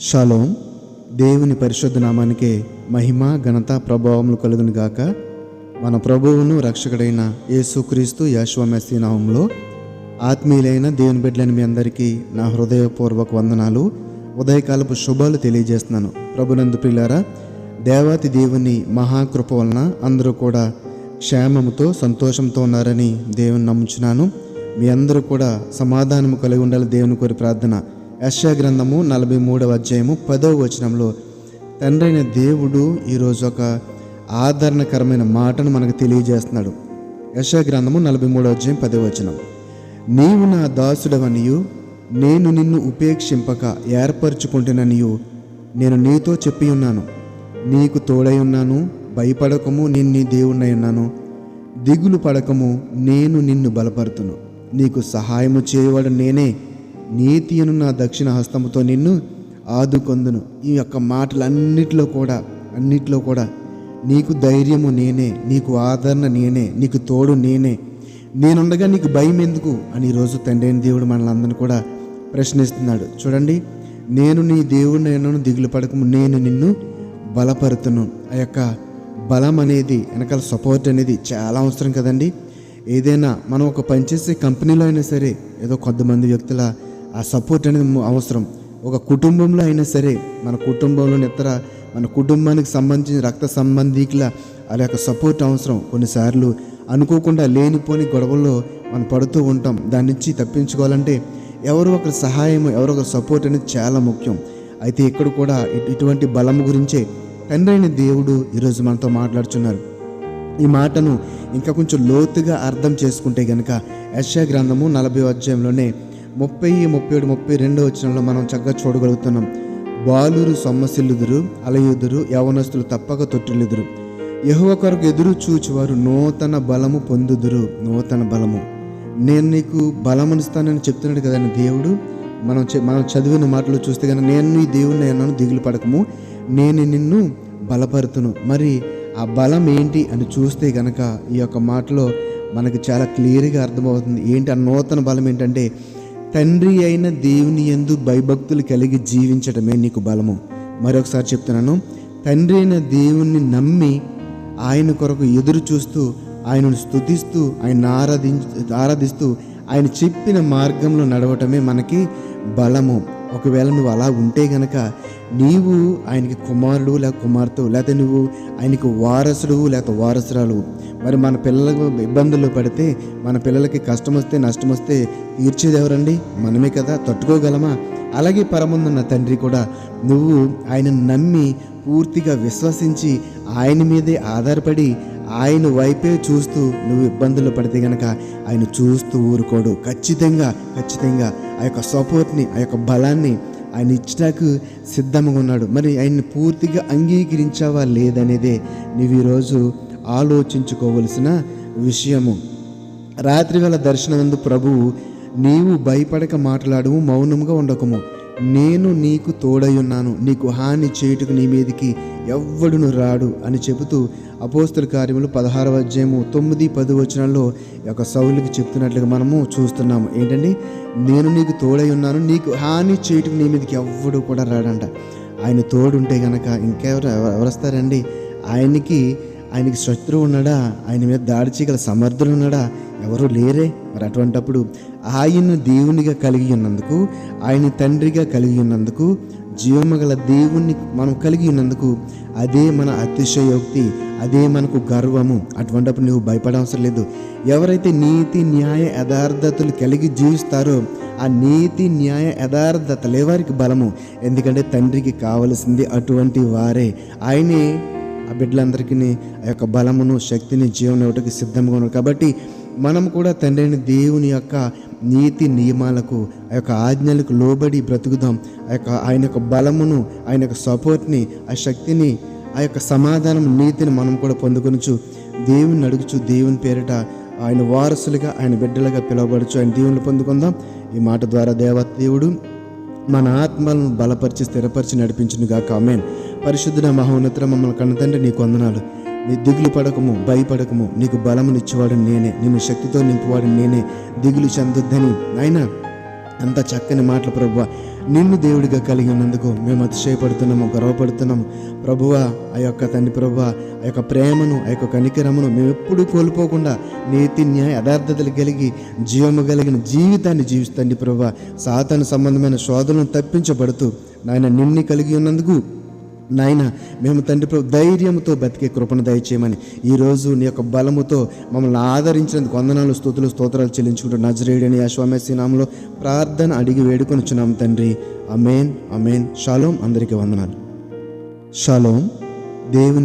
Shalom. దేవుని పరిశుద్ధ నామానికి మహిమ ఘనత ప్రభావములు కలుగును గాక. మన ప్రభువును రక్షకుడైన యేసుక్రీస్తు యెషువా మెస్సీ నామములో ఆత్మీయులైన దేవుని బిడ్డలైన మీ అందరికీ నా హృదయపూర్వక వందనాలు, ఉదయకాలపు శుభాలు తెలియజేస్తున్నాను. ప్రభునందు ప్రియులారా, దేవాతి దేవుని మహాకృప వలన అందరూ కూడా క్షేమముతో సంతోషంతో ఉన్నారని దేవుని నమ్ముచున్నాను. మీ అందరూ కూడా సమాధానము కలిగి ఉండాలి దేవుని కోరి ప్రార్థన. యెషయా గ్రంథము 43వ అధ్యాయము 10వ వచనంలో తండ్రి అయిన దేవుడు ఈరోజు ఒక ఆదరణకరమైన మాటను మనకు తెలియజేస్తున్నాడు. యెషయా గ్రంథము 43వ అధ్యాయం 10వ వచనం, నీవు నా దాసుడవనియు నేను నిన్ను ఉపేక్షింపక ఏర్పరచుకుంటుననియు నేను నీతో చెప్పి ఉన్నాను. నీకు తోడై ఉన్నాను, భయపడకము, నేను నీ దేవుణ్ణి ఉన్నాను. దిగులు పడకము, నేను నిన్ను బలపరుతును. నీకు సహాయము చేయవాడు నేనే, నీతి అను నా దక్షిణ హస్తముతో నిన్ను ఆదుకొందును. ఈ యొక్క మాటలన్నిటిలో కూడా నీకు ధైర్యము నేనే, నీకు ఆదరణ నేనే, నీకు తోడు నేనే, నేనుండగా నీకు భయం ఎందుకు అని ఈరోజు తండ్రి అయిన దేవుడు మనల్ని కూడా ప్రశ్నిస్తున్నాడు. చూడండి, నేను నీ దేవుడిని అయినాను, దిగులు పడకము, నేను నిన్ను బలపరుతును. ఆ యొక్క బలం అనేది, వెనకాల సపోర్ట్ అనేది చాలా అవసరం కదండి. ఏదైనా మనం ఒక పనిచేసే కంపెనీలో అయినా సరే, ఏదో కొంతమంది వ్యక్తుల ఆ సపోర్ట్ అనేది అవసరం. ఒక కుటుంబంలో అయినా సరే, మన కుటుంబంలో మన కుటుంబానికి సంబంధించిన రక్త సంబంధికుల వాళ్ళ యొక్క సపోర్ట్ అవసరం. కొన్నిసార్లు అనుకోకుండా లేనిపోని గొడవల్లో మనం పడుతూ ఉంటాం. దాని నుంచి తప్పించుకోవాలంటే ఎవరో ఒకరి సహాయం, ఎవరో ఒకరి సపోర్ట్ అనేది చాలా ముఖ్యం. అయితే ఇక్కడ కూడా ఇటువంటి బలం గురించే తండ్రి అయిన దేవుడు ఈరోజు మనతో మాట్లాడుచున్నారు. ఈ మాటను ఇంకా కొంచెం లోతుగా అర్థం చేసుకుంటే కనుక యెషయా గ్రంథము 40వ అధ్యాయంలోనే 30, 31, 32 వచనంలో మనం చక్కగా చూడగలుగుతున్నాం. బాలురు సొమ్మసిల్లుదురు, అలయుదురు, యవనస్తులు తప్పక తొట్టిల్లుదురు. యెహోవా కొరకు ఎదురు చూచువారు నూతన బలము పొందుదురు. నూతన బలము, నేను నీకు బలమునిస్తానని చెప్తున్నాడు కదండి దేవుడు. మనం చదివిన మాటలు చూస్తే కనుక నేను నీ దేవుడిని అన్నాను, దిగులు పడకము, నేను నిన్ను బలపరుతును. మరి ఆ బలం ఏంటి అని చూస్తే కనుక ఈ యొక్క మాటలో మనకు చాలా క్లియర్గా అర్థమవుతుంది. ఏంటి ఆ నూతన బలం ఏంటంటే, తండ్రి అయిన దేవుని యందు భయభక్తులు కలిగి జీవించడమే నీకు బలము. మరొకసారి చెప్తున్నాను, తండ్రి అయిన దేవుణ్ణి నమ్మి ఆయన కొరకు ఎదురు చూస్తూ, ఆయనను స్తుతిస్తూ, ఆయన ఆరాధిస్తూ ఆయన చెప్పిన మార్గంలో నడవటమే మనకి బలము. ఒకవేళ నువ్వు అలా ఉంటే గనక నీవు ఆయనకి కుమారుడు లేక కుమార్తె, లేకపోతే నువ్వు ఆయనకి వారసుడు లేకపోతే వారసురాలు. మరి మన పిల్లలకు ఇబ్బందుల్లో పడితే, మన పిల్లలకి కష్టం వస్తే, నష్టం వస్తే తీర్చేది ఎవరండి? మనమే కదా. తట్టుకోగలమా? అలాగే పరమున్న తండ్రి కూడా నువ్వు ఆయన నమ్మి పూర్తిగా విశ్వసించి ఆయన మీదే ఆధారపడి ఆయన వైపే చూస్తూ నువ్వు ఇబ్బందులు పడితే గనక ఆయన చూస్తూ ఊరుకోడు. ఖచ్చితంగా ఆ యొక్క సపోర్ట్ని, ఆ యొక్క బలాన్ని ఆయన ఇచ్చడానికి సిద్ధంగా ఉన్నాడు. మరి ఆయన్ని పూర్తిగా అంగీకరించావా లేదనేదే నీవు ఈరోజు ఆలోచించుకోవలసిన విషయము. రాత్రివేళ దర్శనమందు ప్రభువు, నీవు భయపడక మాట్లాడము, మౌనముగా ఉండకము, నేను నీకు తోడై ఉన్నాను, నీకు హాని చేయుటకు నీ మీదికి ఎవ్వడును రాడు అని చెబుతూ అపోస్తల కార్యములు 16వ అధ్యాయము 9, 10 వచనాల్లో యొక్క సౌలుకి చెప్తున్నట్లుగా మనము చూస్తున్నాము. ఏంటండి, నేను నీకు తోడై ఉన్నాను, నీకు హాని చేయుటకు నీ మీదకి ఎవ్వడు కూడా రాడంట. ఆయన తోడుంటే గనక ఎవరు వస్తారండి? ఆయనకి శత్రువు ఉన్నాడా? ఆయన మీద దాడి చేయగల సమర్థుడు ఉన్నాడా? ఎవరు లేరే. మరి అటువంటప్పుడు ఆయన దేవునిగా కలిగి ఉన్నందుకు, ఆయన తండ్రిగా కలిగి ఉన్నందుకు, జీవమగల దేవుణ్ణి మనం కలిగి ఉన్నందుకు అదే మన అతిశయోక్తి, అదే మనకు గర్వము. అటువంటిప్పుడు నువ్వు భయపడవసరం లేదు. ఎవరైతే నీతి న్యాయ యథార్థతలు కలిగి జీవిస్తారో ఆ నీతి న్యాయ యథార్థతలే వారికి బలము. ఎందుకంటే తండ్రికి కావలసింది అటువంటి వారే. ఆయనే ఆ బిడ్డలందరికీ ఆ యొక్క బలమును, శక్తిని, జీవనం ఇవ్వడానికి సిద్ధంగా ఉన్నారు. కాబట్టి మనం కూడా తండ్రి అయిన దేవుని యొక్క నీతి నియమాలకు, ఆ యొక్క ఆజ్ఞలకు లోబడి బ్రతుకుదాం. ఆయన యొక్క బలమును, ఆయన యొక్క సపోర్ట్ని, ఆ శక్తిని, ఆ యొక్క సమాధానం, నీతిని మనం కూడా పొందుకొనొచ్చు. దేవుని అడుగుచు, దేవుని పేరిట ఆయన వారసులుగా, ఆయన బిడ్డలుగా పిలువబడచ్చు. ఆయన దేవుని పొందుకుందాం. ఈ మాట ద్వారా దేవుడు మన ఆత్మలను బలపరిచి, స్థిరపరిచి నడిపించును గాక. ఆమేన్. పరిశుద్ధుడ మహోన్నతుడ మమ్మల్ని కన్న తండ్రి, నీకు వందనాలు. నీ దిగులు పడకము, భయపడకము, నీకు బలమునిచ్చేవాడు నేనే, నిన్ను శక్తితో నింపువాడు నేనే, దిగులు చెందొద్దని నాయన. అంత చక్కని మాటలు ప్రభువా. నిన్ను దేవుడిగా కలిగి ఉన్నందుకు మేము అతిశయపడుతున్నాము, గర్వపడుతున్నాము ప్రభువా. ఆ యొక్క తండ్రి ప్రభువా, ఆ యొక్క ప్రేమను, ఆ యొక్క కనికరమును మేము ఎప్పుడూ కోల్పోకుండా నీతి న్యాయ యథార్థతలు కలిగి జీవము కలిగిన జీవితాన్ని జీవిస్తండి ప్రభువా. సాతాను సంబంధమైన శోధనను తప్పించబడుతూ నాయన నిన్ను కలిగి ఉన్నందుకు నాయన మేము తండ్రి ప్రభు ధైర్యంతో బతికే కృపను దయచేయమని ఈరోజు నీ యొక్క బలముతో మమ్మల్ని ఆదరించినందుకు వందనాలు, స్తుతులు, స్తోత్రాలు చెల్లించుకుంటూ నజరేయుడైన యేషువా మెస్సీ నామములో ప్రార్థన అడిగి వేడుకొనుచున్నాము తండ్రి. ఆమేన్, ఆమేన్. షాలోం. అందరికీ వందనాలు. షాలోం. దేవుని